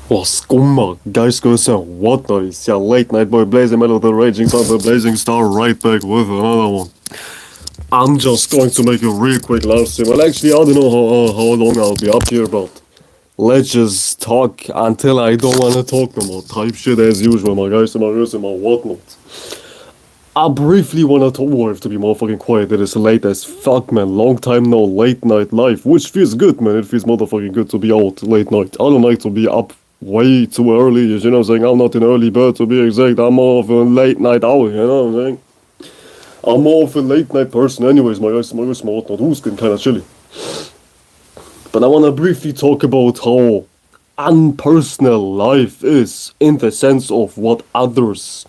Was skumma, geistgröße and whatnot. It's your late night boy blazing metal, the raging sun, the blazing star, right back with another one. I'm just going to make a real quick live stream. Well, actually, I don't know how long I'll be up here, but let's just talk until I don't want to talk no more. Type shit as usual, my guys and my girls and my whatnot. I briefly want to talk, or to be more fucking quiet, it is late as fuck, man. Long time no late night life, which feels good, man. It feels motherfucking good to be out late night. I don't like to be up way too early, you know what I'm saying? I'm not an early bird to be exact. I'm more of a late night owl, you know what I'm saying? I'm more of a late night person, anyways, my guys, my whatnot. Who's been kind of chilly. But I want to briefly talk about how unpersonal life is in the sense of what others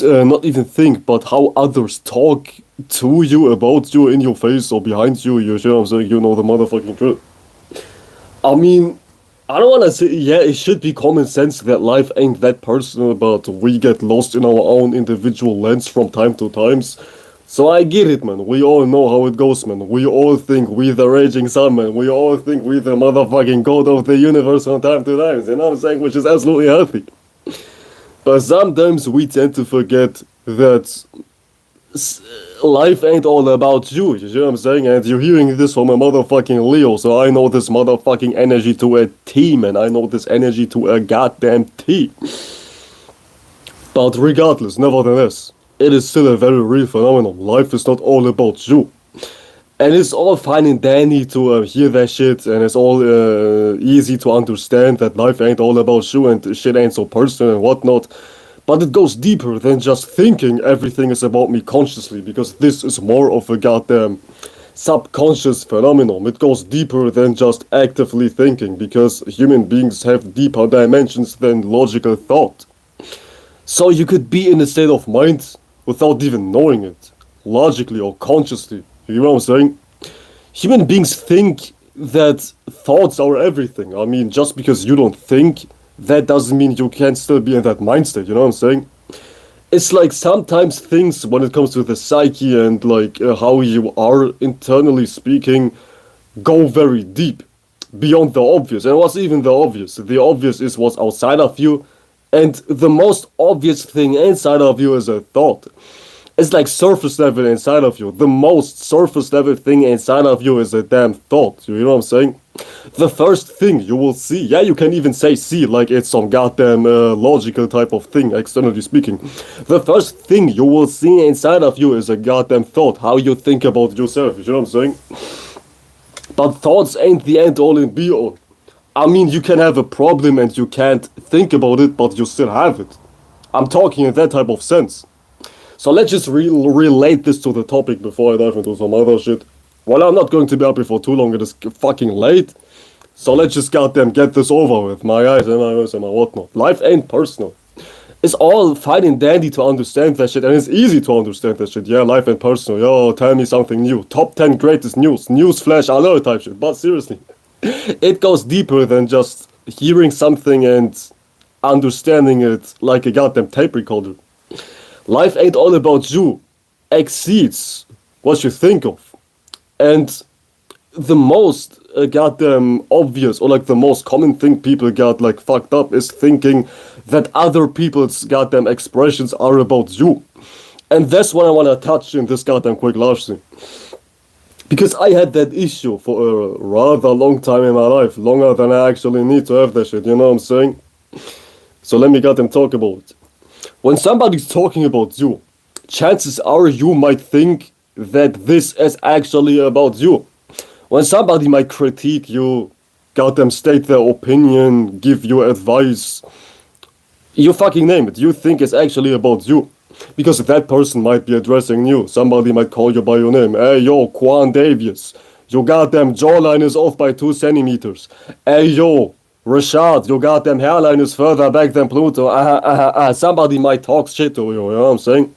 not even think, but how others talk to you, about you, in your face or behind you. You know what I'm saying? You know the motherfucking truth. I mean, I don't want to say, yeah, it should be common sense that life ain't that personal, but we get lost in our own individual lens from time to times. So I get it, man. We all know how it goes, man. We all think we the raging sun, man. We all think we the motherfucking god of the universe from time to time. You know what I'm saying? Which is absolutely healthy. But sometimes we tend to forget that life ain't all about you, you know what I'm saying? And you're hearing this from a motherfucking Leo, so I know this motherfucking energy to a T, man. I know this energy to a goddamn T. But regardless, nevertheless, it is still a very real phenomenon. Life is not all about you. And it's all fine and dandy to hear that shit, and it's all easy to understand that life ain't all about you and shit ain't so personal and whatnot. But it goes deeper than just thinking everything is about me consciously, because this is more of a goddamn subconscious phenomenon. It goes deeper than just actively thinking, because human beings have deeper dimensions than logical thought. So you could be in a state of mind without even knowing it, logically or consciously. You know what I'm saying? Human beings think that thoughts are everything. I mean, just because you don't think, that doesn't mean you can't still be in that mind state. You know what I'm saying? It's like sometimes things, when it comes to the psyche and like how you are internally speaking, go very deep beyond the obvious. And what's even the obvious? The obvious is what's outside of you, and the most obvious thing inside of you is a thought. It's like surface level inside of you. The most surface level thing inside of you is a damn thought. You know what I'm saying? The first thing you will see, yeah, you can even say see like it's some goddamn logical type of thing, externally speaking. The first thing you will see inside of you is a goddamn thought, how you think about yourself. You know what I'm saying? But thoughts ain't the end all and be all. I mean, you can have a problem and you can't think about it, but you still have it. I'm talking in that type of sense. So let's just relate this to the topic before I dive into some other shit. Well, I'm not going to be up here for too long, it is fucking late. So let's just goddamn get this over with, my guys and my girls and my whatnot. Life ain't personal. It's all fine and dandy to understand that shit, and it's easy to understand that shit. Yeah, life ain't personal. Yo, tell me something new. Top 10 greatest news. News flash alert type shit. But seriously, it goes deeper than just hearing something and understanding it like a goddamn tape recorder. Life ain't all about you, exceeds what you think of. And the most goddamn obvious, or like the most common thing people got like fucked up is thinking that other people's goddamn expressions are about you. And that's what I want to touch in this goddamn quick live stream. Because I had that issue for a rather long time in my life, longer than I actually need to have that shit, you know what I'm saying? So let me goddamn talk about it. When somebody's talking about you, chances are you might think that this is actually about you. When somebody might critique you, goddamn state their opinion, give you advice, you fucking name it, you think it's actually about you. Because that person might be addressing you. Somebody might call you by your name. Hey yo, Quan Davies, your goddamn jawline is off by 2 centimeters. Hey yo, Rashad, your goddamn hairline is further back than Pluto. Somebody might talk shit to you, you know what I'm saying?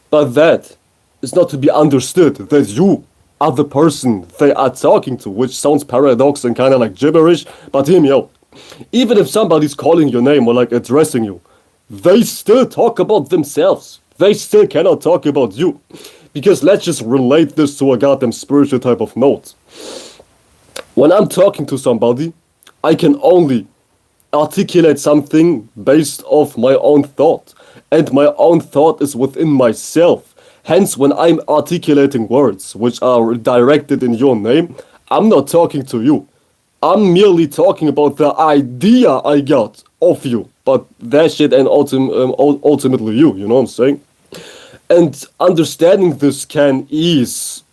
But that is not to be understood that you are the person they are talking to, which sounds paradox and kind of like gibberish, but hear me out. Even if somebody's calling your name or like addressing you, they still talk about themselves. They still cannot talk about you. Because let's just relate this to a goddamn spiritual type of note. When I'm talking to somebody, I can only articulate something based off my own thought. And my own thought is within myself. Hence, when I'm articulating words which are directed in your name, I'm not talking to you. I'm merely talking about the idea I got of you. But that shit ain't ultimately you, you know what I'm saying? And understanding this can ease,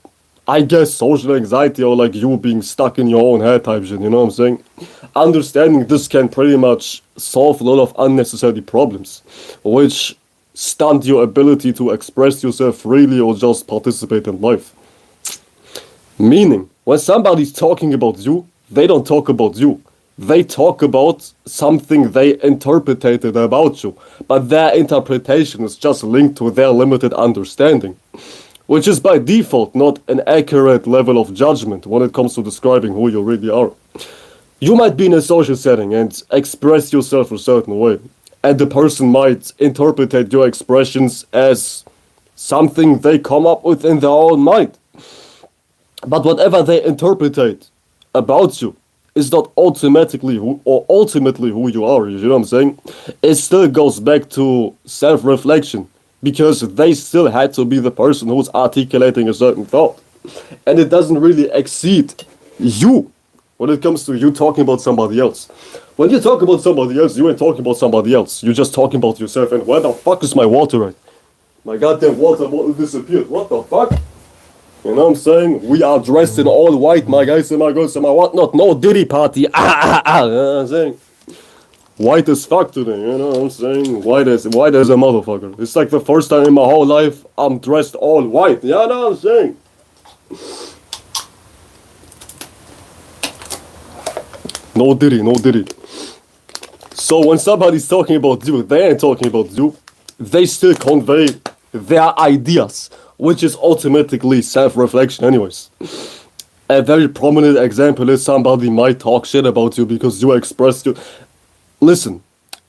I guess, social anxiety or like you being stuck in your own head type shit, you know what I'm saying? Understanding this can pretty much solve a lot of unnecessary problems, which stunt your ability to express yourself freely or just participate in life. Meaning, when somebody's talking about you, they don't talk about you. They talk about something they interpreted about you, but their interpretation is just linked to their limited understanding, which is by default not an accurate level of judgment when it comes to describing who you really are. You might be in a social setting and express yourself a certain way, and the person might interpret your expressions as something they come up with in their own mind. But whatever they interpret about you is not automatically who or ultimately who you are, you know what I'm saying? It still goes back to self-reflection because they still had to be the person who's articulating a certain thought. And it doesn't really exceed you when it comes to you talking about somebody else. When you talk about somebody else, you ain't talking about somebody else. You're just talking about yourself. And where the fuck is my water at? My goddamn water bottle disappeared. What the fuck? You know what I'm saying? We are dressed in all white, my guys and my girls and my whatnot. No Diddy party. You know what I'm saying? White as fuck today, you know what I'm saying? White as a motherfucker. It's like the first time in my whole life I'm dressed all white. You know what I'm saying? No Diddy, no Diddy. So when somebody's talking about you, they ain't talking about you. They still convey their ideas, which is automatically self-reflection anyways. A very prominent example is somebody might talk shit about you because you expressed you. Listen,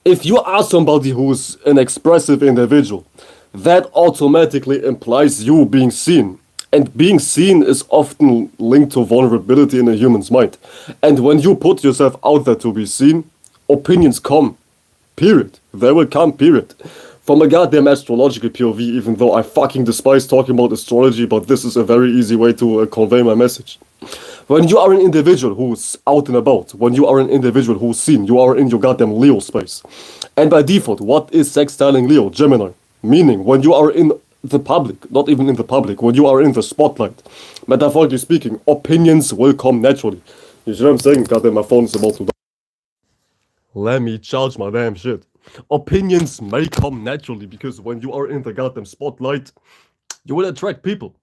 if you are somebody who's an expressive individual, that automatically implies you being seen. And being seen is often linked to vulnerability in a human's mind. And when you put yourself out there to be seen, opinions come. Period. They will come, period. From a goddamn astrological POV, even though I fucking despise talking about astrology, but this is a very easy way to convey my message. When you are an individual who's out and about, when you are an individual who's seen, you are in your goddamn Leo space. And by default, what is sextiling Leo? Gemini. Meaning, when you are in the public, not even in the public, when you are in the spotlight, metaphorically speaking, opinions will come naturally. You see what I'm saying? Goddamn, my phone is about to die. Let me charge my damn shit. Opinions may come naturally because when you are in the goddamn spotlight, you will attract people.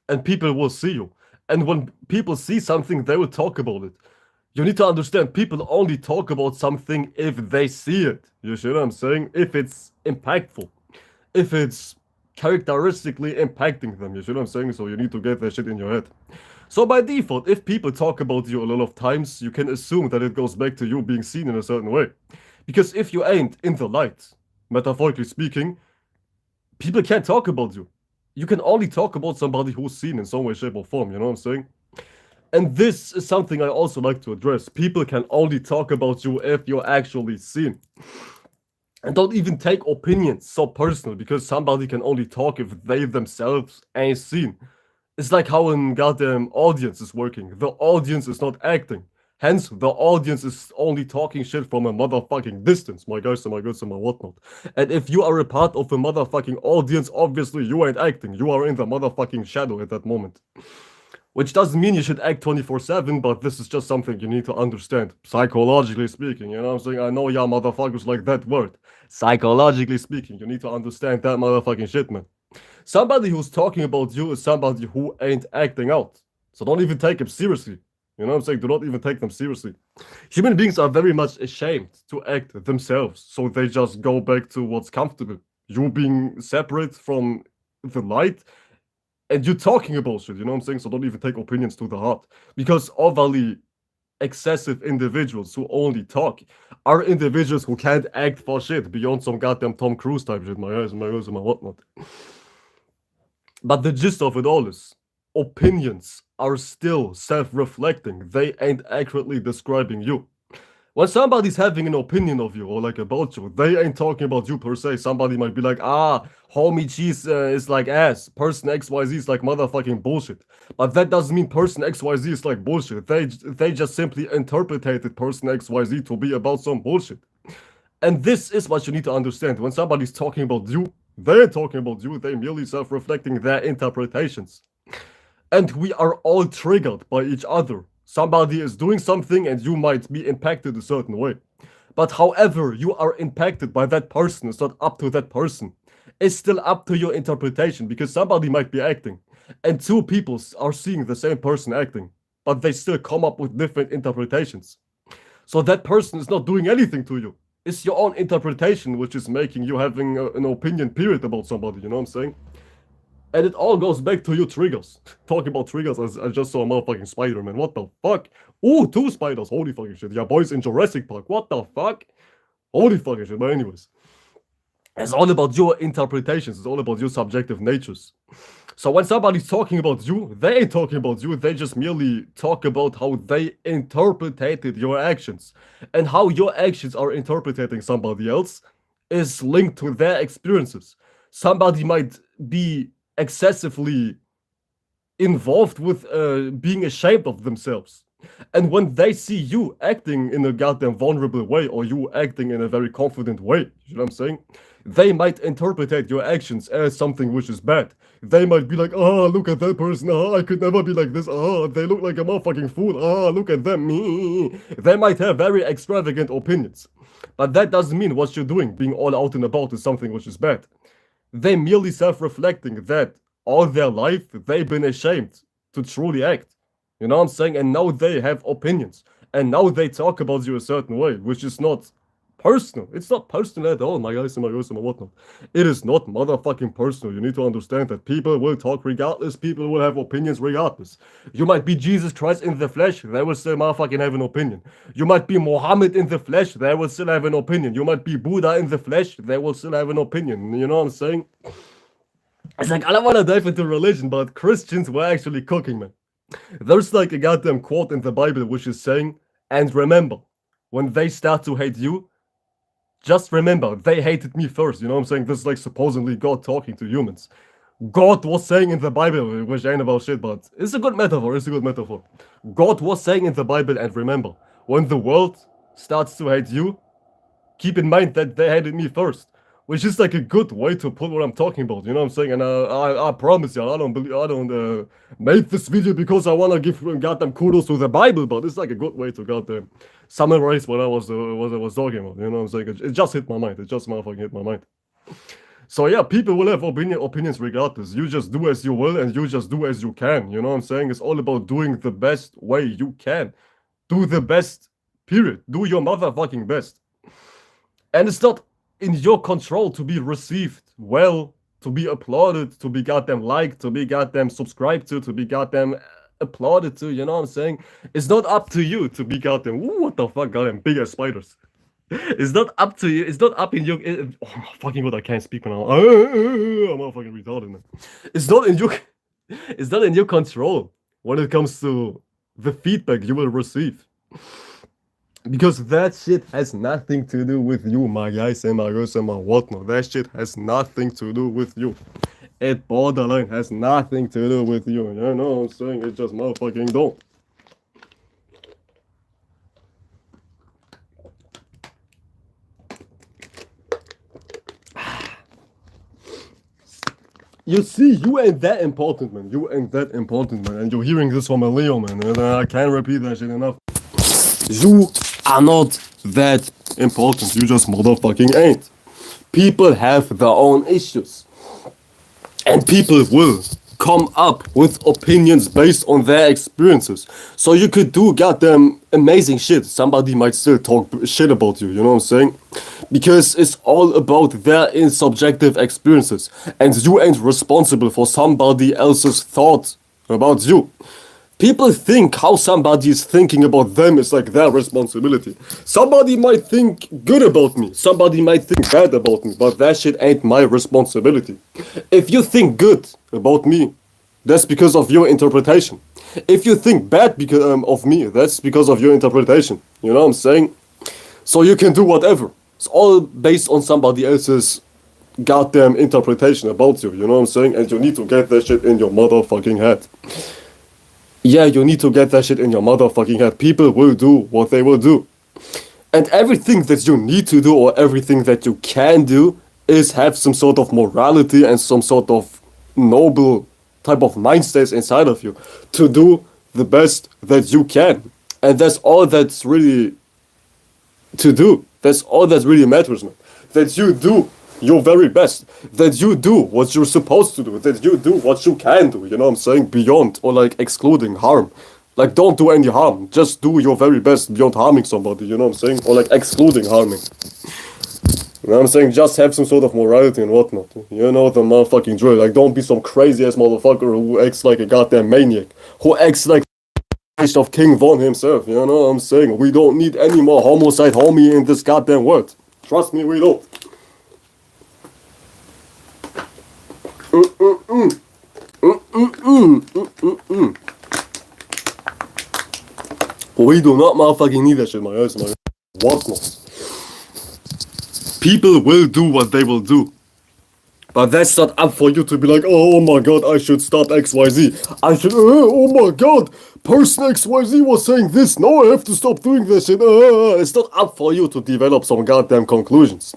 And people will see you. And when people see something, they will talk about it. You need to understand, people only talk about something if they see it. You see what I'm saying? If it's impactful. If it's characteristically impacting them. You see what I'm saying? So you need to get that shit in your head. So by default, if people talk about you a lot of times, you can assume that it goes back to you being seen in a certain way. Because if you ain't in the light, metaphorically speaking, people can't talk about you. You can only talk about somebody who's seen in some way, shape, or form, you know what I'm saying? And this is something I also like to address. People can only talk about you if you're actually seen. And don't even take opinions so personal, because somebody can only talk if they themselves ain't seen. It's like how a goddamn audience is working. The audience is not acting. Hence, the audience is only talking shit from a motherfucking distance, my guys and my girls and my whatnot. And if you are a part of a motherfucking audience, obviously you ain't acting. You are in the motherfucking shadow at that moment. Which doesn't mean you should act 24/7, but this is just something you need to understand. Psychologically speaking, you know what I'm saying? I know y'all motherfuckers like that word. Psychologically speaking, you need to understand that motherfucking shit, man. Somebody who's talking about you is somebody who ain't acting out. So don't even take him seriously. You know what I'm saying? Do not even take them seriously. Human beings are very much ashamed to act themselves, so they just go back to what's comfortable. You being separate from the light and you talking about shit, you know what I'm saying? So don't even take opinions to the heart. Because overly excessive individuals who only talk are individuals who can't act for shit beyond some goddamn Tom Cruise type shit, my eyes and my ears and my whatnot. But the gist of it all is opinions are still self reflecting, they ain't accurately describing you. When somebody's having an opinion of you or like about you, they ain't talking about you per se. Somebody might be like, homie cheese is like ass. Person XYZ is like motherfucking bullshit. But that doesn't mean person XYZ is like bullshit. They just simply interpreted person XYZ to be about some bullshit. And this is what you need to understand. When somebody's talking about you, they're talking about you. They're merely self-reflecting their interpretations. And we are all triggered by each other. Somebody is doing something and you might be impacted a certain way. But however you are impacted by that person, it's not up to that person. It's still up to your interpretation because somebody might be acting and two people are seeing the same person acting, but they still come up with different interpretations. So that person is not doing anything to you. It's your own interpretation which is making you having an opinion period about somebody, you know what I'm saying? And it all goes back to your triggers. Talking about triggers, I just saw a motherfucking spider, man. What the fuck? Ooh, two spiders. Holy fucking shit. Yeah, boys in Jurassic Park. What the fuck? Holy fucking shit. But anyways, it's all about your interpretations. It's all about your subjective natures. So when somebody's talking about you, they ain't talking about you. They just merely talk about how they interpreted your actions. And how your actions are interpreting somebody else is linked to their experiences. Somebody might be excessively involved with being ashamed of themselves. And when they see you acting in a goddamn vulnerable way or you acting in a very confident way, you know what I'm saying? They might interpret your actions as something which is bad. They might be like, look at that person, I could never be like this, they look like a motherfucking fool, look at them, me. They might have very extravagant opinions. But that doesn't mean what you're doing, being all out and about, is something which is bad. They merely self-reflecting that all their life they've been ashamed to truly act. You know what I'm saying? And now they have opinions. And now they talk about you a certain way, which is not personal. It's not personal at all, my guys and my girls and my whatnot. It is not motherfucking personal. You need to understand that people will talk regardless. People will have opinions regardless. You might be Jesus Christ in the flesh. They will still motherfucking have an opinion. You might be Muhammad in the flesh. They will still have an opinion. You might be Buddha in the flesh. They will still have an opinion. You know what I'm saying? It's like, I don't want to dive into religion, but Christians were actually cooking, man. There's like a goddamn quote in the Bible which is saying, and remember, when they start to hate you, just remember, they hated me first. You know what I'm saying? This is like supposedly God talking to humans. God was saying in the Bible, which ain't about shit, but it's a good metaphor. It's a good metaphor. God was saying in the Bible, and remember, when the world starts to hate you, keep in mind that they hated me first. Which is like a good way to put what I'm talking about, you know what I'm saying? And I promise you, I don't make this video because I wanna give goddamn kudos to the Bible, but it's like a good way to goddamn summarize what I was talking about, you know what I'm saying? It just hit my mind. It just motherfucking hit my mind. So yeah, people will have opinions regardless. You just do as you will and you just do as you can, you know what I'm saying? It's all about doing the best way you can. Do the best, period. Do your motherfucking best. And it's not in your control to be received well, to be applauded, to be goddamn liked, to be goddamn subscribed to be goddamn applauded to, you know what I'm saying? It's not up to you to be goddamn, ooh, what the fuck, goddamn big ass spiders. It's not up to you, it's not up in your, oh fucking god, I can't speak now. I'm fucking retarded, man. It's not in your control when it comes to the feedback you will receive. Because that shit has nothing to do with you, my guys and my girls and my whatnot. That shit has nothing to do with you. It borderline has nothing to do with you. You know what I'm saying? It just motherfucking don't. You see, you ain't that important, man. You ain't that important, man. And you're hearing this from a Leo, man. And I can't repeat that shit enough. You are not that important. You just motherfucking ain't. People have their own issues. And people will come up with opinions based on their experiences. So you could do goddamn amazing shit. Somebody might still talk shit about you, you know what I'm saying? Because it's all about their subjective experiences. And you ain't responsible for somebody else's thought about you. People think how somebody is thinking about them is like their responsibility. Somebody might think good about me. Somebody might think bad about me. But that shit ain't my responsibility. If you think good about me, that's because of your interpretation. If you think bad because of me, that's because of your interpretation. You know what I'm saying? So you can do whatever. It's all based on somebody else's goddamn interpretation about you, you know what I'm saying? And you need to get that shit in your motherfucking head. Yeah, you need to get that shit in your motherfucking head. People will do what they will do. And everything that you need to do or everything that you can do is have some sort of morality and some sort of noble type of mindset inside of you to do the best that you can. And that's all that's really to do. That's all that really matters, man. That you do your very best. That you do what you're supposed to do. That you do what you can do, you know what I'm saying? Beyond or like excluding harm. Like, don't do any harm. Just do your very best beyond harming somebody, you know what I'm saying? Or like excluding harming. You know what I'm saying? Just have some sort of morality and whatnot. You know the motherfucking drill. Like, don't be some crazy ass motherfucker who acts like a goddamn maniac. Who acts like of King Von himself, you know what I'm saying? We don't need any more homicide homie in this goddamn world. Trust me, we don't. We do not motherfucking need that shit, my ass, my what not? People will do what they will do. But that's not up for you to be like, oh my god, I should stop XYZ. I should, oh my god, person XYZ was saying this. No, I have to stop doing this shit. It's not up for you to develop some goddamn conclusions.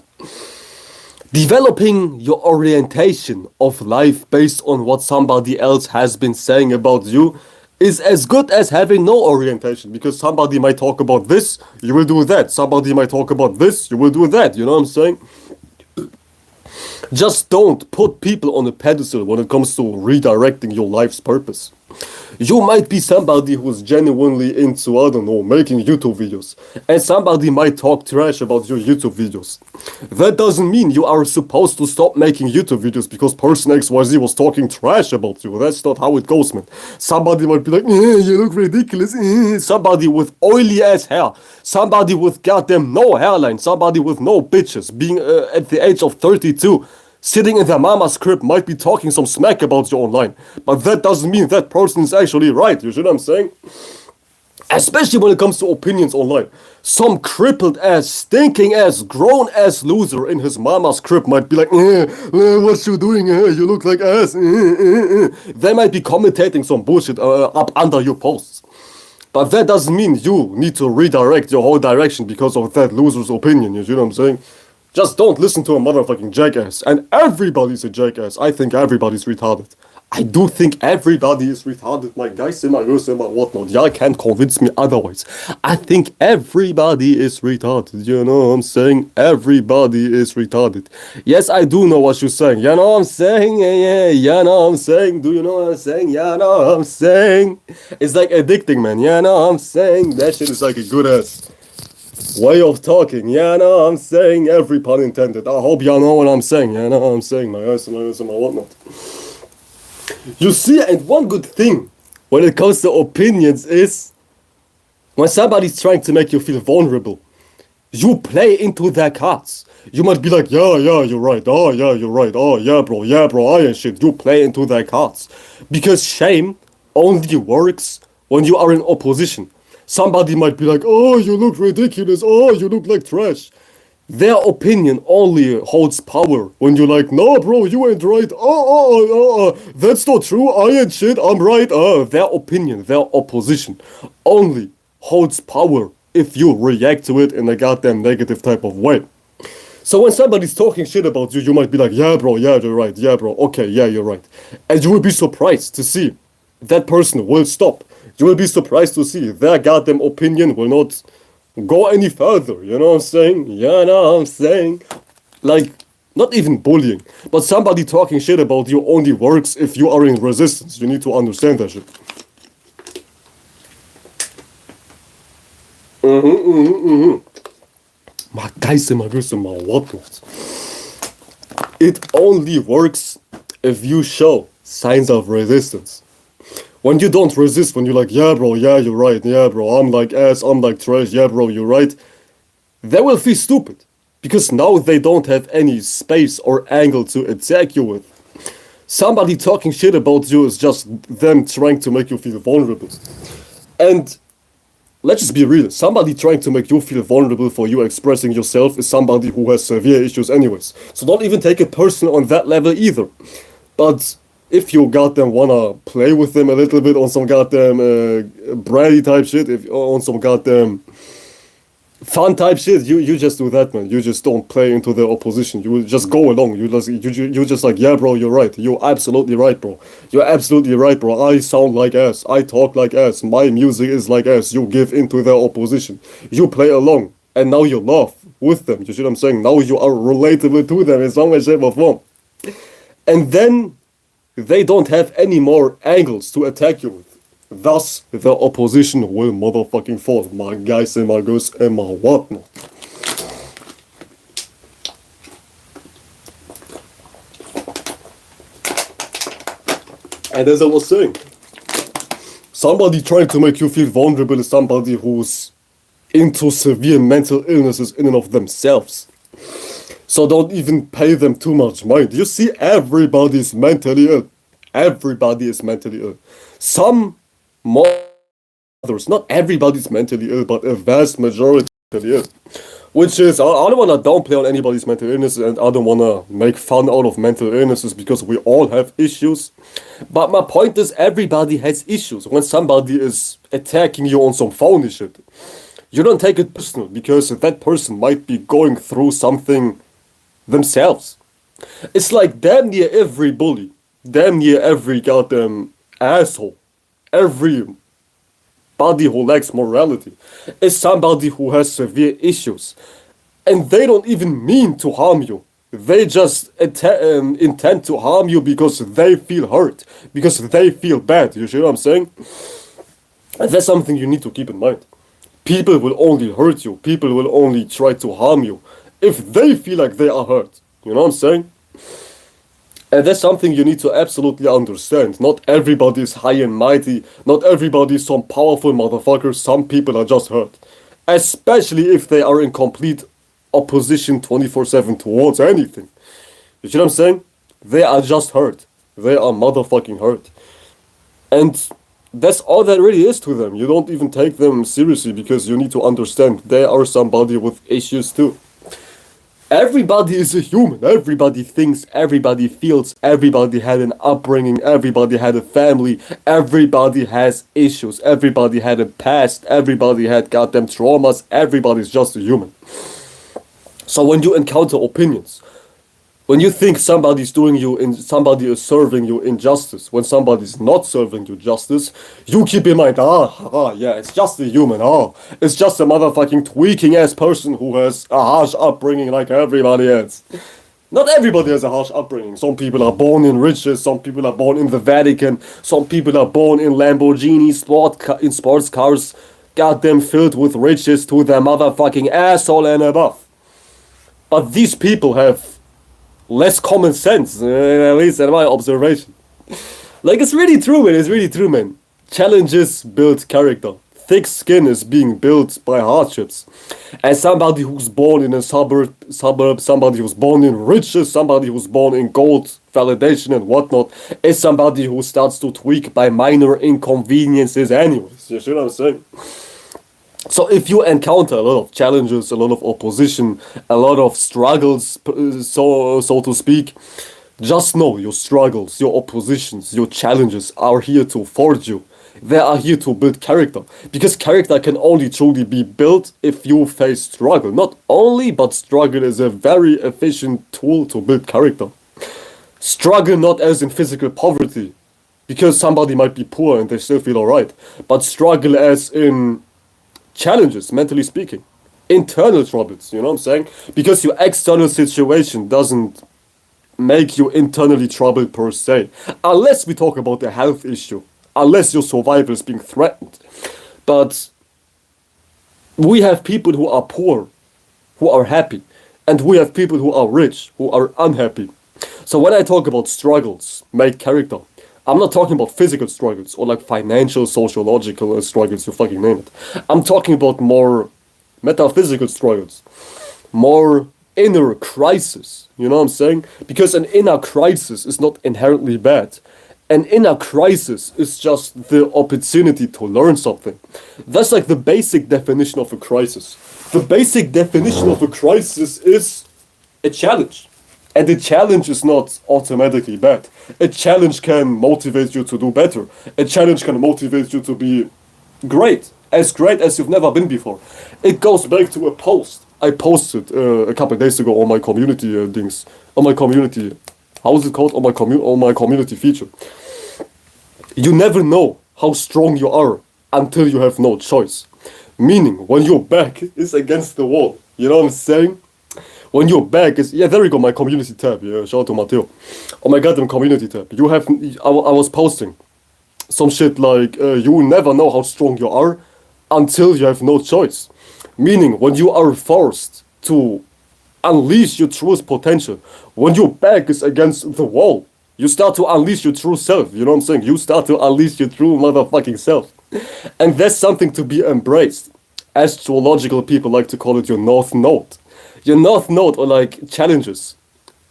Developing your orientation of life based on what somebody else has been saying about you is as good as having no orientation, because somebody might talk about this, you will do that. Somebody might talk about this, you will do that. You know what I'm saying? Just don't put people on a pedestal when it comes to redirecting your life's purpose. You might be somebody who's genuinely into, I don't know, making YouTube videos, and somebody might talk trash about your YouTube videos. That doesn't mean you are supposed to stop making YouTube videos because person XYZ was talking trash about you. That's not how it goes, man. Somebody might be like, you look ridiculous. Somebody with oily ass hair, somebody with goddamn no hairline, somebody with no bitches, being at the age of 32, sitting in their mama's crib might be talking some smack about you online. But that doesn't mean that person is actually right, you see what I'm saying? Especially when it comes to opinions online. Some crippled ass, stinking ass, grown ass loser in his mama's crib might be like, what you doing? You look like ass. They might be commentating some bullshit up under your posts. But that doesn't mean you need to redirect your whole direction because of that loser's opinion, you see what I'm saying? Just don't listen to a motherfucking jackass. And everybody's a jackass. I think everybody's retarded. I do think everybody is retarded. My guys and my girls and my whatnot. Y'all can't convince me otherwise. I think everybody is retarded. You know what I'm saying? Everybody is retarded. Yes, I do know what you're saying. You know what I'm saying? Yeah, you know what I'm saying? Do you know what I'm saying? You know what I'm saying? It's like addicting, man. You know what I'm saying? That shit is like a good ass way of talking, yeah, no, I'm saying, every pun intended. I hope y'all know what I'm saying, yeah, no, I'm saying, my ass and my whatnot. You see, and one good thing when it comes to opinions is when somebody's trying to make you feel vulnerable, you play into their cards. You might be like, yeah, you're right, oh, yeah, you're right, oh, yeah, bro, I ain't shit. You play into their cards. Because shame only works when you are in opposition. Somebody might be like, oh, you look ridiculous, oh, you look like trash. Their opinion only holds power when you're like, no, bro, you ain't right, that's not true, I ain't shit, I'm right. Their opinion, their opposition only holds power if you react to it in a goddamn negative type of way. So when somebody's talking shit about you, you might be like, yeah, bro, yeah, you're right, yeah, bro, okay, yeah, you're right. And you will be surprised to see that person will stop. You will be surprised to see their goddamn opinion will not go any further, you know what I'm saying? You know what I'm saying? Like, not even bullying, but somebody talking shit about you only works if you are in resistance. You need to understand that shit. My guys and my girls and my whatnot. It only works if you show signs of resistance. When you don't resist, when you're like, yeah, bro, yeah, you're right, yeah, bro, I'm like ass, I'm like trash, yeah, bro, you're right, they will feel stupid. Because now they don't have any space or angle to attack you with. Somebody talking shit about you is just them trying to make you feel vulnerable. And let's just be real. Somebody trying to make you feel vulnerable for you expressing yourself is somebody who has severe issues anyways. So don't even take it personal on that level either. But if you goddamn wanna play with them a little bit on some goddamn bratty type shit, if on some goddamn fun type shit, you just do that, man. You just don't play into the opposition. You just go along. You just like, yeah, bro, you're right. You're absolutely right, bro. You're absolutely right, bro. I sound like ass. I talk like ass. My music is like ass. You give into the opposition. You play along, and now you laugh with them. You see what I'm saying? Now you are relatable to them in some way, shape, or form. And then they don't have any more angles to attack you with. Thus, the opposition will motherfucking fall. My guys and my girls and my whatnot. And as I was saying, somebody trying to make you feel vulnerable is somebody who's into severe mental illnesses in and of themselves. So don't even pay them too much mind. You see, everybody's mentally ill. Everybody is mentally ill. Some more others. Not everybody's mentally ill, but a vast majority mentally ill. Which is, I don't want to downplay on anybody's mental illness, and I don't want to make fun out of mental illnesses because we all have issues. But my point is, everybody has issues. When somebody is attacking you on some phony shit, you don't take it personal because that person might be going through something themselves. It's like damn near every bully, damn near every goddamn asshole, everybody who lacks morality is somebody who has severe issues. And they don't even mean to harm you. They just intend to harm you because they feel hurt, because they feel bad. You see what I'm saying? And that's something you need to keep in mind. People will only hurt you, people will only try to harm you if they feel like they are hurt. You know what I'm saying? And that's something you need to absolutely understand. Not everybody is high and mighty. Not everybody is some powerful motherfucker. Some people are just hurt. Especially if they are in complete opposition 24/7 towards anything. You see what I'm saying? They are just hurt. They are motherfucking hurt. And that's all that really is to them. You don't even take them seriously because you need to understand they are somebody with issues too. Everybody is a human. Everybody thinks, everybody feels, everybody had an upbringing, everybody had a family, everybody has issues, everybody had a past, everybody had goddamn traumas, everybody's just a human. So when you encounter opinions, when you think somebody is serving you injustice, when somebody's not serving you justice, you keep in mind, yeah, it's just a human, it's just a motherfucking tweaking ass person who has a harsh upbringing like everybody else. Not everybody has a harsh upbringing. Some people are born in riches, some people are born in the Vatican, some people are born in Lamborghini in sports cars, goddamn filled with riches to their motherfucking asshole and above. But these people have less common sense, at least in my observation. Like, it's really true, man. It's really true, man. Challenges build character. Thick skin is being built by hardships. And somebody who's born in a suburb, somebody who's born in riches, somebody who's born in gold, validation and whatnot, is somebody who starts to tweak by minor inconveniences anyways. You see what I'm saying? So if you encounter a lot of challenges, a lot of opposition, a lot of struggles, so to speak, just know your struggles, your oppositions, your challenges are here to forge you. They are here to build character. Because character can only truly be built if you face struggle. Not only, but struggle is a very efficient tool to build character. Struggle not as in physical poverty, because somebody might be poor and they still feel alright, but struggle as in challenges, mentally speaking. Internal troubles, you know what I'm saying? Because your external situation doesn't make you internally troubled per se. Unless we talk about a health issue. Unless your survival is being threatened. But we have people who are poor, who are happy. And we have people who are rich, who are unhappy. So when I talk about struggles, make character, I'm not talking about physical struggles or like financial, sociological struggles, you fucking name it. I'm talking about more metaphysical struggles, more inner crisis, you know what I'm saying? Because an inner crisis is not inherently bad. An inner crisis is just the opportunity to learn something. That's like the basic definition of a crisis. The basic definition of a crisis is a challenge. And a challenge is not automatically bad. A challenge can motivate you to do better. A challenge can motivate you to be great as you've never been before. It goes back to a post I posted a couple of days ago on my community things, on my community, how is it called? On my community feature. You never know how strong you are until you have no choice. Meaning, when your back is against the wall, you know what I'm saying? When your back is, yeah, there you go, my community tab, yeah, shout out to Matteo. Oh my goddamn community tab. I was posting some shit like, you never know how strong you are until you have no choice. Meaning, when you are forced to unleash your truest potential, when your back is against the wall, you start to unleash your true self, you know what I'm saying? You start to unleash your true motherfucking self. And that's something to be embraced. Astrological people like to call it your North Node. Your North Node, or like challenges,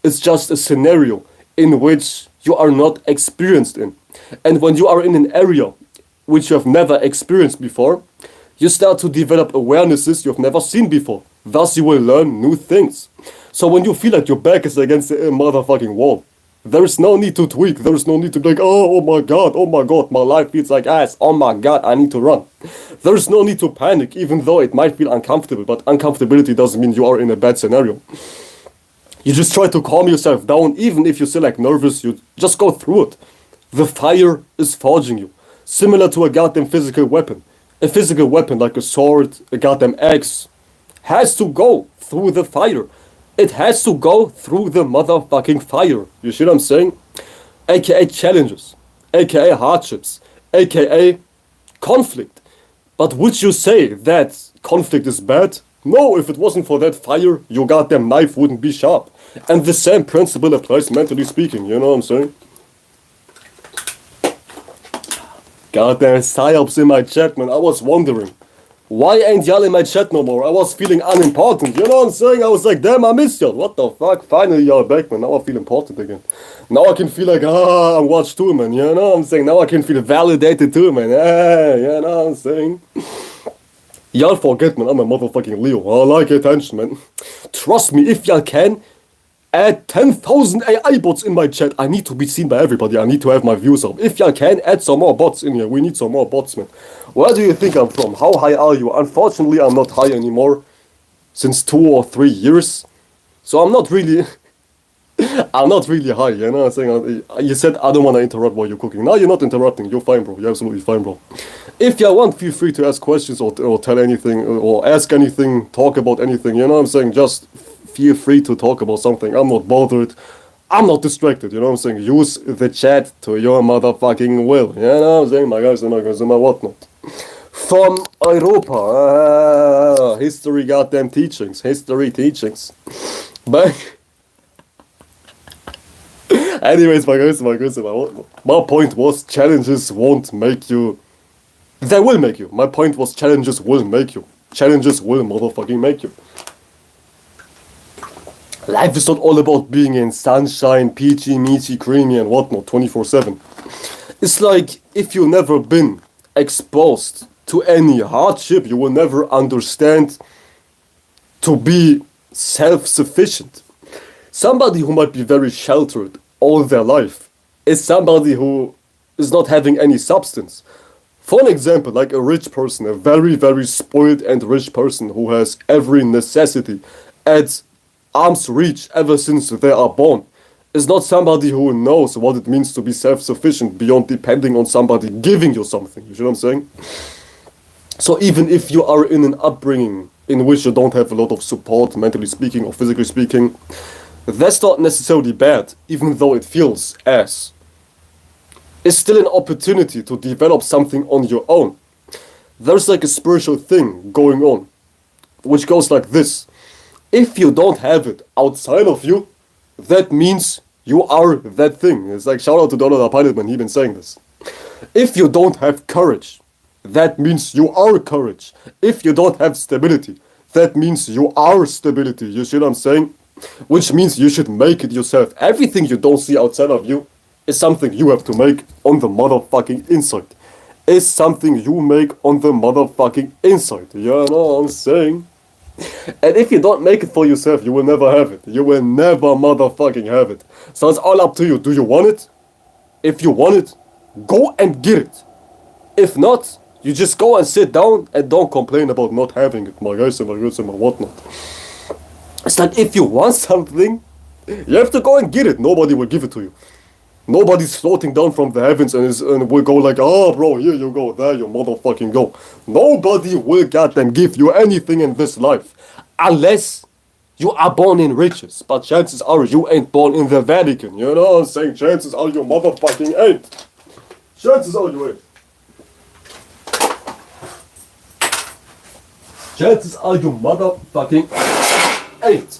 it's just a scenario in which you are not experienced in. And when you are in an area which you have never experienced before, you start to develop awarenesses you've never seen before. Thus, you will learn new things. So when you feel like your back is against the motherfucking wall, there is no need to tweak. There is no need to be like, oh my god, my life feels like ass. Oh my god, I need to run. There is no need to panic, even though it might feel uncomfortable. But uncomfortability doesn't mean you are in a bad scenario. You just try to calm yourself down, even if you feel like nervous, you just go through it. The fire is forging you, similar to a goddamn physical weapon. A physical weapon like a sword, a goddamn axe, has to go through the fire. It has to go through the motherfucking fire. You see what I'm saying? AKA challenges, AKA hardships, AKA conflict. But would you say that conflict is bad? No, if it wasn't for that fire, your goddamn knife wouldn't be sharp. And the same principle applies mentally speaking, you know what I'm saying? Goddamn psyops in my chat, man. I was wondering, why ain't y'all in my chat no more? I was feeling unimportant, you know what I'm saying? I was like, damn, I missed y'all. What the fuck? Finally y'all back, man. Now I feel important again. Now I can feel like, I'm watched too, man. You know what I'm saying? Now I can feel validated too, man. You know what I'm saying? Y'all forget, man, I'm a motherfucking Leo. I like attention, man. Trust me, if y'all can, add 10,000 AI bots in my chat. I need to be seen by everybody. I need to have my views up. If y'all can, add some more bots in here. We need some more bots, man. Where do you think I'm from? How high are you? Unfortunately, I'm not high anymore. Since 2 or 3 years. So I'm not really... I'm not really high, you know what I'm saying? You said I don't want to interrupt while you're cooking. No, you're not interrupting. You're fine, bro. You're absolutely fine, bro. If you want, feel free to ask questions or tell anything or ask anything, talk about anything. You know what I'm saying? Just feel free to talk about something. I'm not bothered. I'm not distracted. You know what I'm saying? Use the chat to your motherfucking will. You know what I'm saying? My guys and my girls and my whatnot. From Europa. History goddamn teachings. History teachings. Back... Anyways, my guys, my point was challenges won't make you. They will make you. My point was challenges will make you. Challenges will motherfucking make you. Life is not all about being in sunshine, peachy, meaty, creamy and whatnot 24/7. It's like if you've never been exposed to any hardship, you will never understand to be self-sufficient. Somebody who might be very sheltered all their life is somebody who is not having any substance. For an example, like a rich person, a very, very spoiled and rich person who has every necessity at arm's reach ever since they are born, is not somebody who knows what it means to be self-sufficient beyond depending on somebody giving you something. You see what I'm saying? So even if you are in an upbringing in which you don't have a lot of support, mentally speaking or physically speaking, that's not necessarily bad, even though it feels ass. It's still an opportunity to develop something on your own. There's like a spiritual thing going on, which goes like this. If you don't have it outside of you, that means you are that thing. It's like shout out to Donald the Pilot, man, he's been saying this. If you don't have courage, that means you are courage. If you don't have stability, that means you are stability. You see what I'm saying? Which means you should make it yourself. Everything you don't see outside of you is something you have to make on the motherfucking inside. Is something you make on the motherfucking inside. You know what I'm saying? And if you don't make it for yourself, you will never have it. You will never motherfucking have it. So it's all up to you. Do you want it? If you want it, go and get it. If not, you just go and sit down and don't complain about not having it, my guys and my girls and my whatnot. It's like if you want something, you have to go and get it. Nobody will give it to you. Nobody's floating down from the heavens and will go like, oh bro, here you go, there you motherfucking go. Nobody will goddamn give you anything in this life. Unless you are born in riches. But chances are you ain't born in the Vatican. You know what I'm saying? Chances are you motherfucking ain't. Chances are you ain't. Chances are you motherfucking ain't.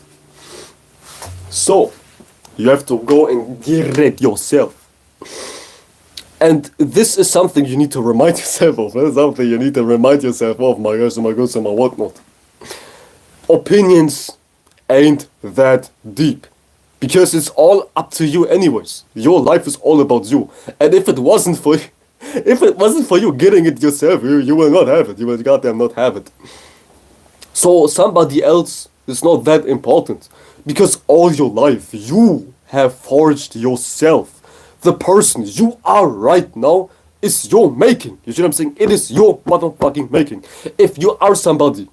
So, you have to go and get it yourself. And this is something you need to remind yourself of. This is something you need to remind yourself of, my guys and my girls and my whatnot. Opinions ain't that deep. Because it's all up to you anyways. Your life is all about you. And if it wasn't for you getting it yourself, you will not have it. You will goddamn not have it. So somebody else is not that important. Because all your life, you have forged yourself. The person you are right now is your making. You see what I'm saying? It is your motherfucking making. If you are somebody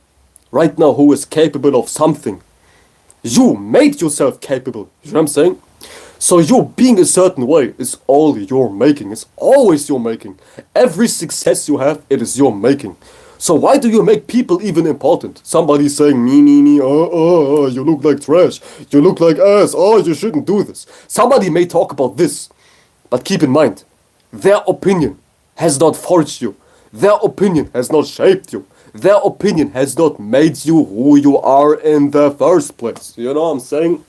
right now who is capable of something, you made yourself capable. You know what I'm saying? So you being a certain way is all your making. It's always your making. Every success you have, it is your making. So why do you make people even important? Somebody saying, me, you look like trash. You look like ass. Oh, you shouldn't do this. Somebody may talk about this. But keep in mind, their opinion has not forged you. Their opinion has not shaped you. Their opinion has not made you who you are in the first place. You know what I'm saying?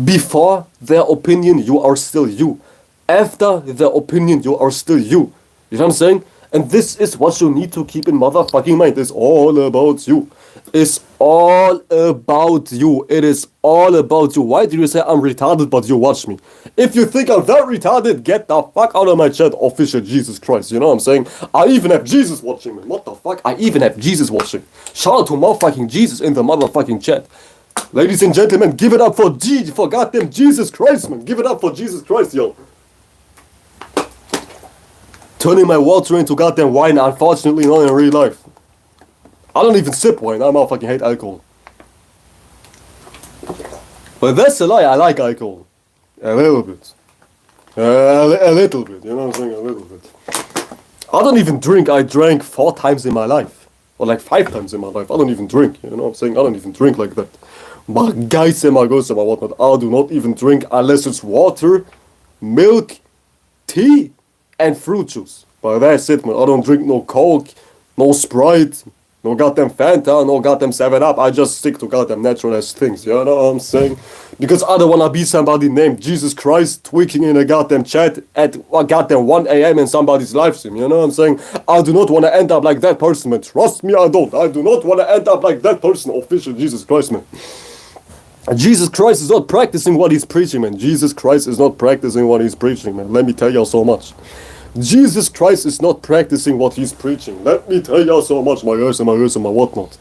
Before their opinion, you are still you. After their opinion, you are still you. You know what I'm saying? And this is what you need to keep in motherfucking mind. It's all about you. It's all about you. It is all about you. Why do you say I'm retarded but you watch me? If you think I'm that retarded, get the fuck out of my chat, official Jesus Christ. You know what I'm saying? I even have Jesus watching, man. What the fuck? I even have Jesus watching. Shout out to motherfucking Jesus in the motherfucking chat. Ladies and gentlemen, give it up for goddamn Jesus Christ, man. Give it up for Jesus Christ, yo. Turning my water into goddamn wine, unfortunately not in real life. I don't even sip wine, I motherfucking hate alcohol. But that's a lie, I like alcohol. A little bit. A little bit, you know what I'm saying? A little bit. I don't even drink, I drank 4 times in my life. Or like 5 times in my life. I don't even drink, you know what I'm saying? I don't even drink like that. My guys and my girls and my whatnot, I do not even drink unless it's water, milk, tea, and fruit juice. But that's it, man. I don't drink no Coke, no Sprite, no goddamn Fanta, no goddamn 7-Up. I just stick to goddamn natural ass things, you know what I'm saying? Because I don't wanna be somebody named Jesus Christ tweaking in a goddamn chat at goddamn 1 a.m. in somebody's live stream, you know what I'm saying? I do not wanna end up like that person, man. Trust me, I don't. I do not wanna end up like that person, official Jesus Christ, man. Jesus Christ is not practicing what he's preaching, man. Jesus Christ is not practicing what he's preaching, man. Let me tell y'all so much. Jesus Christ is not practicing what he's preaching. Let me tell y'all so much, my girls and my girls and my whatnot.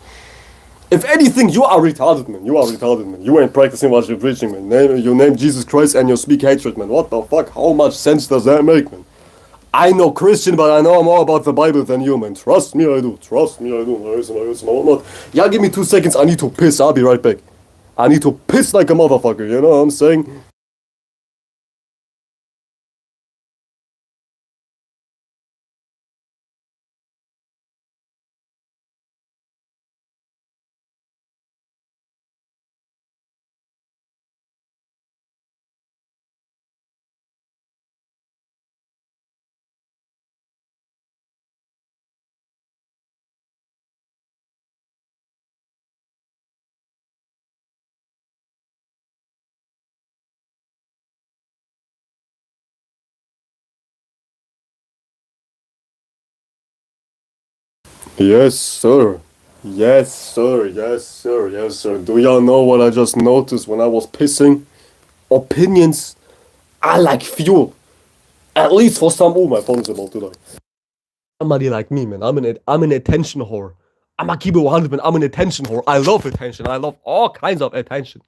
If anything, you are retarded, man. You are retarded, man. You ain't practicing what you're preaching, man. You name Jesus Christ and you speak hatred, man. What the fuck? How much sense does that make, man? I know Christian, but I know more about the Bible than you, man. Trust me, I do. Trust me, I do. My girls and my girls and my whatnot. Yeah, give me 2 seconds. I need to piss. I'll be right back. I need to piss like a motherfucker, you know what I'm saying? Yes, sir. Yes, sir. Yes, sir. Yes, sir. Do y'all know what I just noticed when I was pissing? Opinions I like fuel. At least for some. Oh, my phone's about to die. Somebody like me, man. I'm an attention whore. I'm a keep it 100, man. I'm an attention whore. I love attention. I love all kinds of attention.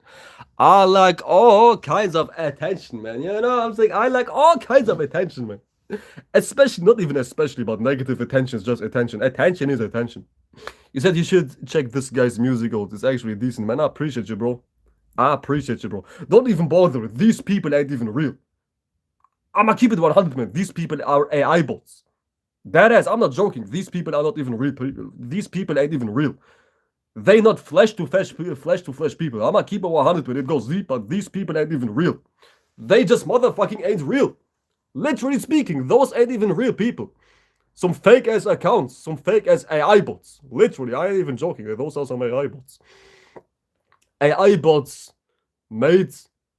I like all kinds of attention, man. You know what I'm saying? I like all kinds of attention, man. Especially, not even especially, but negative attention is just attention. Attention is attention. You said you should check this guy's music out. It's actually decent, man. I appreciate you, bro. I appreciate you, bro. Don't even bother. These people ain't even real. I'ma keep it 100, man. These people are AI bots. That ass, I'm not joking. These people are not even real people. These people ain't even real. They not flesh to flesh people. I'ma keep it 100, man. It goes deep, but these people ain't even real. They just motherfucking ain't real. Literally speaking, those ain't even real people. Some fake ass accounts, some fake ass AI bots. Literally, I ain't even joking. Those are some AI bots. AI bots made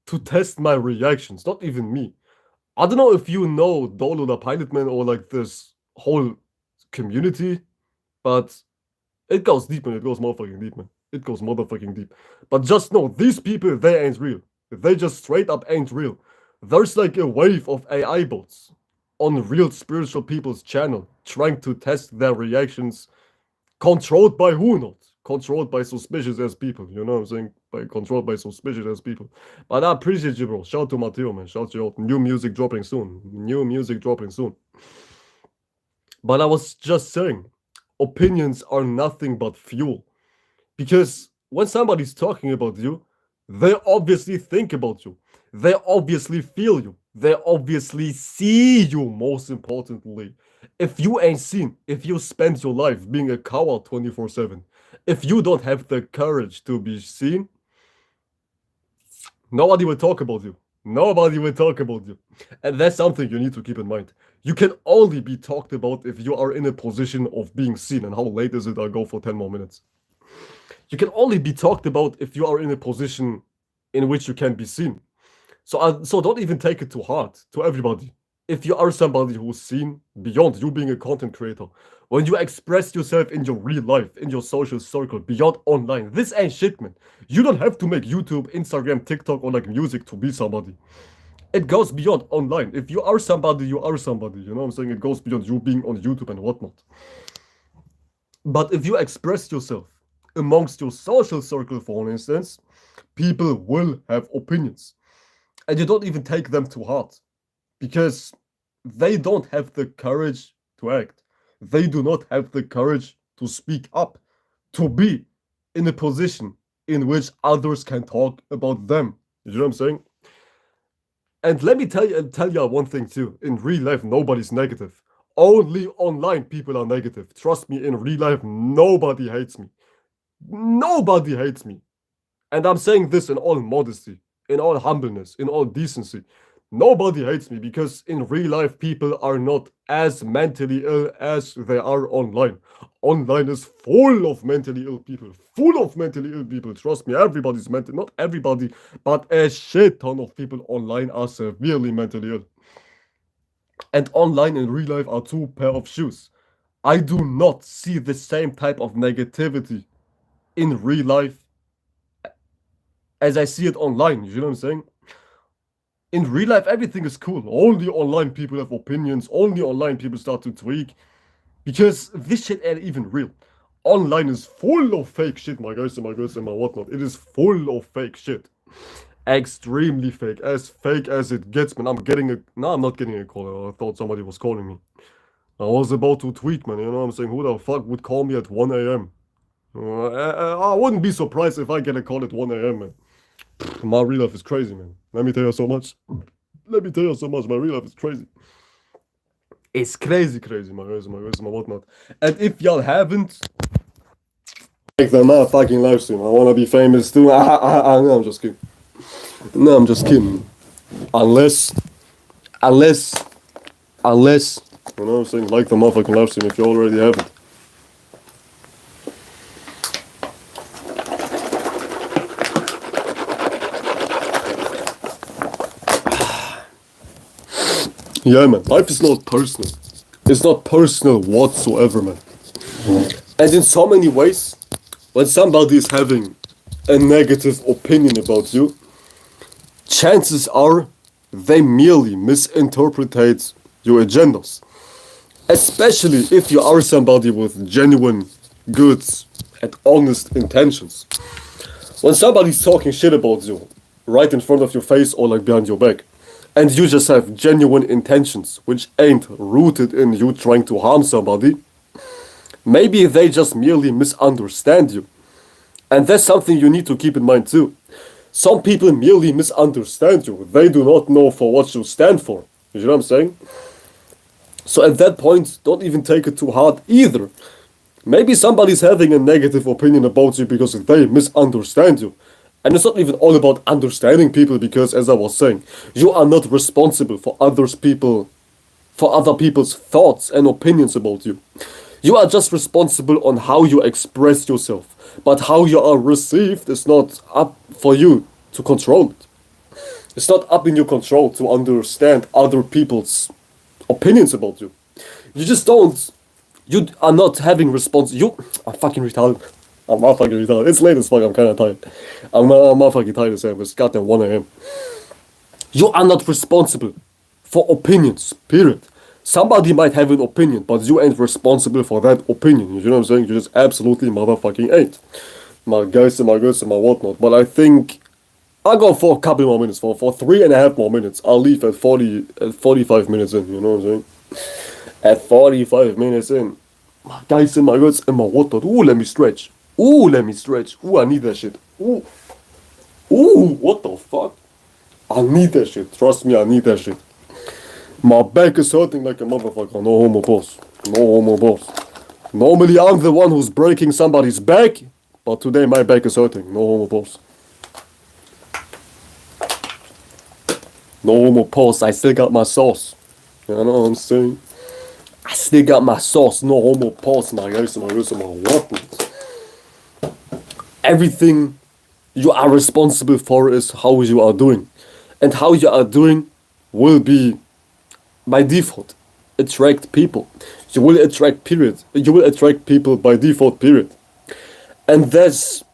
to test my reactions, not even me. I don't know if you know Dolo the Pilot Man or like this whole community, but it goes deep, man. It goes motherfucking deep, man. It goes motherfucking deep. But just know, these people, they ain't real. They just straight up ain't real. There's like a wave of AI bots on real spiritual people's channel trying to test their reactions, controlled by who not? Controlled by suspicious ass people, you know what I'm saying? Controlled by suspicious ass people. But I appreciate you, bro. Shout out to Matteo, man. Shout you out. New music dropping soon. New music dropping soon. But I was just saying, opinions are nothing but fuel. Because when somebody's talking about you, they obviously think about you. They obviously feel you. They obviously see you, most importantly. If you ain't seen, if you spend your life being a coward 24/7, if you don't have the courage to be seen, nobody will talk about you. Nobody will talk about you. And that's something you need to keep in mind. You can only be talked about if you are in a position of being seen. And how late is it? I'll go for 10 more minutes. You can only be talked about if you are in a position in which you can be seen. So don't even take it too hard, to everybody. If you are somebody who's seen beyond you being a content creator, when you express yourself in your real life, in your social circle, beyond online, this ain't shit, man. You don't have to make YouTube, Instagram, TikTok, or like music to be somebody. It goes beyond online. If you are somebody, you are somebody. You know what I'm saying? It goes beyond you being on YouTube and whatnot. But if you express yourself amongst your social circle, for instance, people will have opinions. And you don't even take them to heart. Because they don't have the courage to act. They do not have the courage to speak up, to be in a position in which others can talk about them. You know what I'm saying? And let me tell you one thing too. In real life, nobody's negative. Only online people are negative. Trust me, in real life, nobody hates me. Nobody hates me. And I'm saying this in all modesty, in all humbleness, in all decency. Nobody hates me because in real life, people are not as mentally ill as they are online. Online is full of mentally ill people. Full of mentally ill people. Trust me, everybody's mental. Not everybody, but a shit ton of people online are severely mentally ill. And online and real life are two pair of shoes. I do not see the same type of negativity in real life as I see it online. You know what I'm saying? In real life, everything is cool. Only online people have opinions. Only online people start to tweak. Because this shit ain't even real. Online is full of fake shit, my guys and my girls and my whatnot. It is full of fake shit. Extremely fake. As fake as it gets, man. I'm not getting a call. I thought somebody was calling me. I was about to tweet, man. You know what I'm saying? Who the fuck would call me at 1 a.m.? I wouldn't be surprised if I get a call at 1 a.m., man. My real life is crazy, man. Let me tell you so much. Let me tell you so much. My real life is crazy. It's crazy, my guys, my whatnot. And if y'all haven't, like the motherfucking live stream, I wanna be famous too. No, I'm just kidding. No, I'm just kidding. Unless, you know what I'm saying, like the motherfucking live stream if you already haven't. Yeah, man, life is not personal. It's not personal whatsoever, man. And in so many ways, when somebody is having a negative opinion about you, chances are they merely misinterpret your agendas. Especially if you are somebody with genuine, good, and honest intentions. When somebody's talking shit about you, right in front of your face or like behind your back, and you just have genuine intentions which ain't rooted in you trying to harm somebody, maybe they just merely misunderstand you. And that's something you need to keep in mind too. Some people merely misunderstand you. They do not know for what you stand for. You know what I'm saying? So at that point, don't even take it too hard either. Maybe somebody's having a negative opinion about you because they misunderstand you. And it's not even all about understanding people because, as I was saying, you are not responsible for for other people's thoughts and opinions about you. You are just responsible on how you express yourself. But how you are received is not up for you to control it. It's not up in your control to understand other people's opinions about you. You just don't. You are not having I'm fucking retarded. I'm not fucking retarded. It's late as fuck. I'm kind of tired. I'm not fucking tired as hell. It's goddamn 1 a.m. You are not responsible for opinions. Period. Somebody might have an opinion, but you ain't responsible for that opinion. You know what I'm saying? You just absolutely motherfucking ain't. My guys and my girls and my whatnot. But I think I'll go for a couple more minutes. For 3.5 more minutes. I'll leave at 45 minutes in. You know what I'm saying? At 45 minutes in. My guys and my girls and my whatnot. Ooh, let me stretch. Ooh, let me stretch. Ooh, I need that shit. Ooh. Ooh, what the fuck? I need that shit. Trust me, I need that shit. My back is hurting like a motherfucker. No homo boss. No homo boss. Normally I'm the one who's breaking somebody's back, but today my back is hurting. No homo boss. No homo boss. I still got my sauce. You know what I'm saying? I still got my sauce. No homo boss. My guys, my girls, my whatnot. Everything you are responsible for is how you are doing. And how you are doing will be by default attract people. You will attract period. You will attract people by default period. And that's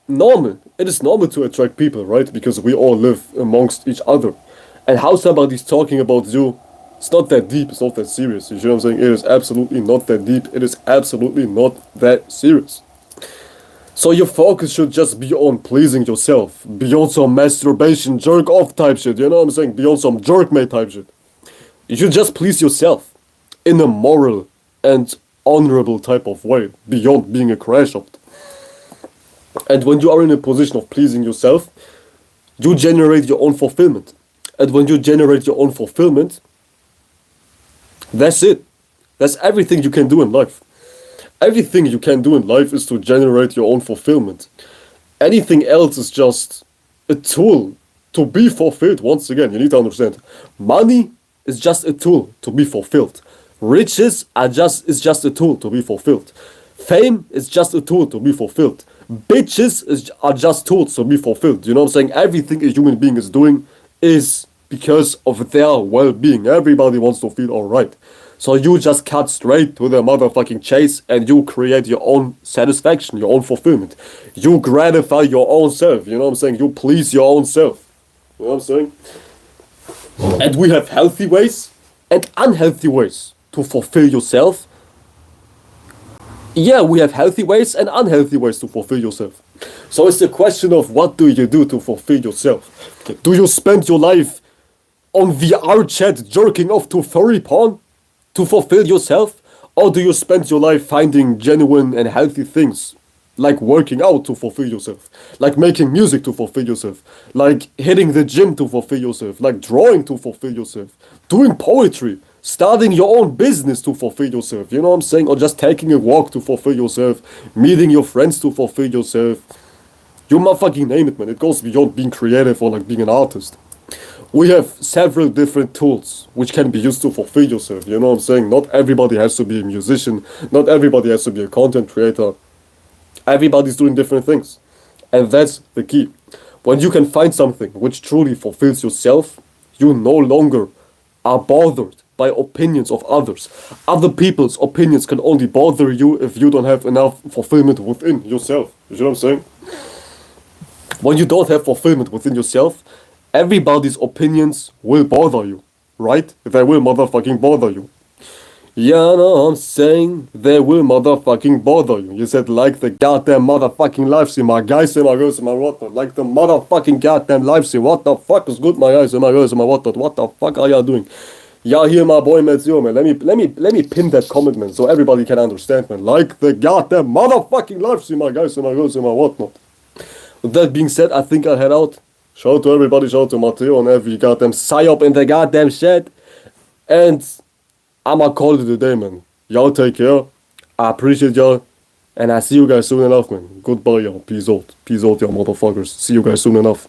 normal. It is normal to attract people, right? Because we all live amongst each other. And how somebody's talking about you, it's not that deep, it's not that serious. You know what I'm saying? It is absolutely not that deep. It is absolutely not that serious. So your focus should just be on pleasing yourself. Beyond some masturbation, jerk off type shit. You know what I'm saying? Beyond some jerk mate type shit. You should just please yourself in a moral and honorable type of way, beyond being a crash out. And when you are in a position of pleasing yourself, you generate your own fulfillment. And when you generate your own fulfillment, that's it. That's everything you can do in life. Everything you can do in life is to generate your own fulfillment. Anything else is just a tool to be fulfilled. Once again, you need to understand. Money is just a tool to be fulfilled. Riches is just a tool to be fulfilled. Fame is just a tool to be fulfilled. Bitches are just tools to be fulfilled. You know what I'm saying? Everything a human being is doing is because of their well-being. Everybody wants to feel alright. So you just cut straight to the motherfucking chase and you create your own satisfaction, your own fulfillment. You gratify your own self. You know what I'm saying? You please your own self. You know what I'm saying? And we have healthy ways and unhealthy ways to fulfill yourself. Yeah, we have healthy ways and unhealthy ways to fulfill yourself. So it's a question of what do you do to fulfill yourself? Do you spend your life on VR chat jerking off to furry porn to fulfill yourself? Or do you spend your life finding genuine and healthy things? Like working out to fulfill yourself. Like making music to fulfill yourself. Like hitting the gym to fulfill yourself. Like drawing to fulfill yourself. Doing poetry. Starting your own business to fulfill yourself. You know what I'm saying? Or just taking a walk to fulfill yourself. Meeting your friends to fulfill yourself. You motherfucking name it, man. It goes beyond being creative or like being an artist. We have several different tools which can be used to fulfill yourself. You know what I'm saying? Not everybody has to be a musician. Not everybody has to be a content creator. Everybody's doing different things. And that's the key. When you can find something which truly fulfills yourself, you no longer are bothered by opinions of others. Other people's opinions can only bother you if you don't have enough fulfillment within yourself. You know what I'm saying? When you don't have fulfillment within yourself, Everybody's opinions will bother you, right? They will motherfucking bother you. Yeah, no, I'm saying they will motherfucking bother you. You said like the goddamn motherfucking life stream, my guys and my girls and my whatnot. Like the motherfucking goddamn life stream. What the fuck is good, my guys and my girls and my whatnot? What the fuck are y'all doing? Y'all hear my boy Metzio, man. Let me pin that comment, man, so everybody can understand, man. Like the goddamn motherfucking life stream, my guys and my girls and my whatnot. With that being said, I think I'll head out. Shout out to everybody, shout out to Matteo and every goddamn psyop in the goddamn chat. And I'ma call it a day, man. Y'all take care. I appreciate y'all. And I see you guys soon enough, man. Goodbye, y'all. Peace out. Peace out, y'all motherfuckers. See you guys soon enough.